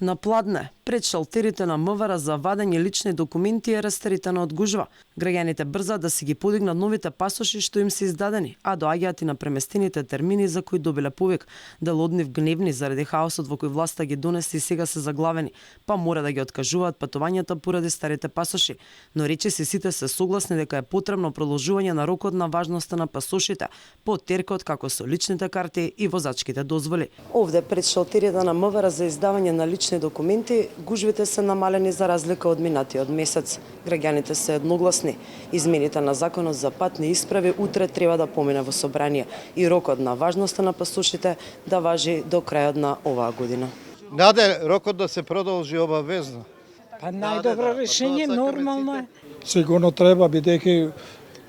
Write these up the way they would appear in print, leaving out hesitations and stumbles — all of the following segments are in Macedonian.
На Пладне, пред шалтерите на МВР за вадење лични документи е растеритана од гужва. Граѓаните брзаат да си ги подигнат новите пасоши што им се издадени, а доаѓаат и на преместените термини за кои добиле повик. Дел од нив гневни заради хаосот во кој власта ги донеси и сега се заглавени, па мора да ги откажуваат патувањата поради старите пасоши. Но речиси сите се согласни дека е потребно продолжување на рокот на важноста на пасошите, по теркот како со личните карти и возачките дозволи. Овде пред шалтерите на МВР за издавање на лични документи, гужвите се намалени за разлика од минатиот месец. Граѓаните се едногласни. Измените на законот за патни исправи утре треба да помине во собрание и рокот на важноста на пасошите да важи до крајот на оваа година. Наде рокот да се продолжи обавезно. Па најдобро решение, нормално е. Сигурно треба, бидејќи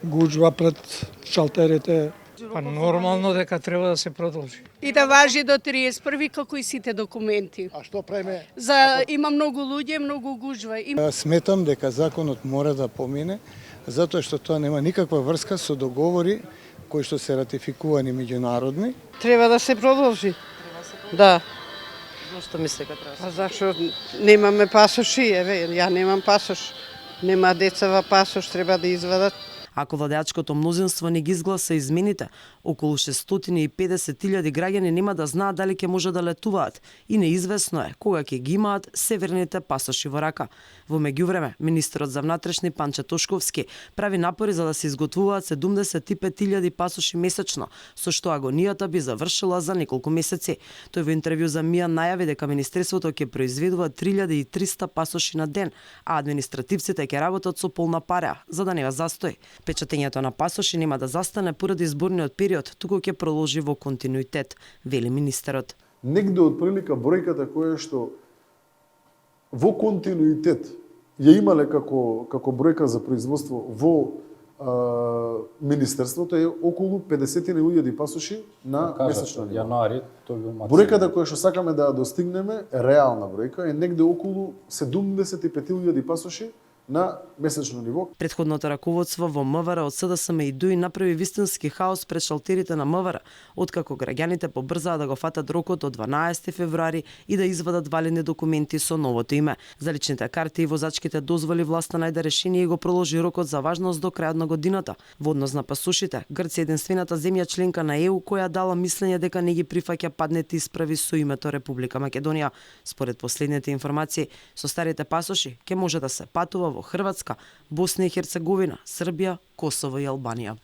гужва пред шалтерите. Па нормално дека треба да се продолжи. И да важи до 31 како и сите документи. А што преме? Има многу луѓе, многу гужва. Сметам дека законот мора да помине, затоа што тоа нема никаква врска со договори кои што се ратификувани меѓународни. Треба да се продолжи. Да. Зошто мислите дека треба? Па зашто немаме пасоши, еве, ја немам пасош. Нема деца во пасош, треба да извадат. Ако владеачкото мнозинство не ги изгласа измените, околу 650.000 граѓани нема да знаат дали ќе може да летуваат и неизвестно е кога ќе ги имаат северните пасоши во рака. Во меѓувреме, министерот за внатрешни Панче Тошковски прави напори за да се изготвуваат 75.000 пасоши месечно, со што агонијата би завршила за неколку месеци. Тој во интервју за МИА најави дека министерството ќе произведува 3300 пасоши на ден, а административците ќе работат со полна пара за да нема застој. Печатењето на пасоши нема да застане поради изборниот период, туку ќе продолжи во континуитет, вели министерот. Негде од прилика бројката која што во континуитет ја имале како бројка за производство во министерството е околу 50.000 пасоши на месечно ниво. Јануари тој бил максимум. Бројката која што сакаме да ја достигнеме, реална бројка, е негде околу 75.000 пасоши на месечно ниво. Претходното раководство во МВР од СДСМ и ДУИ направи вистински хаос пред шалтерите на МВР, откако граѓаните побрзаа да го фатат рокот до 12 февруари и да извадат валидни документи со новото име. За личните карти и возачките дозволи власта најде решение и го продолжи рокот за важност до крајот на годината. Во однос на пасошите, Грција е единствената земја членка на ЕУ која дала мислење дека не ги прифаќа паднете исправи со името Република Македонија. Според последните информации, со старите пасоши ќе може да се патува во Хрватска, Босна и Херцеговина, Србија, Косово и Албанија.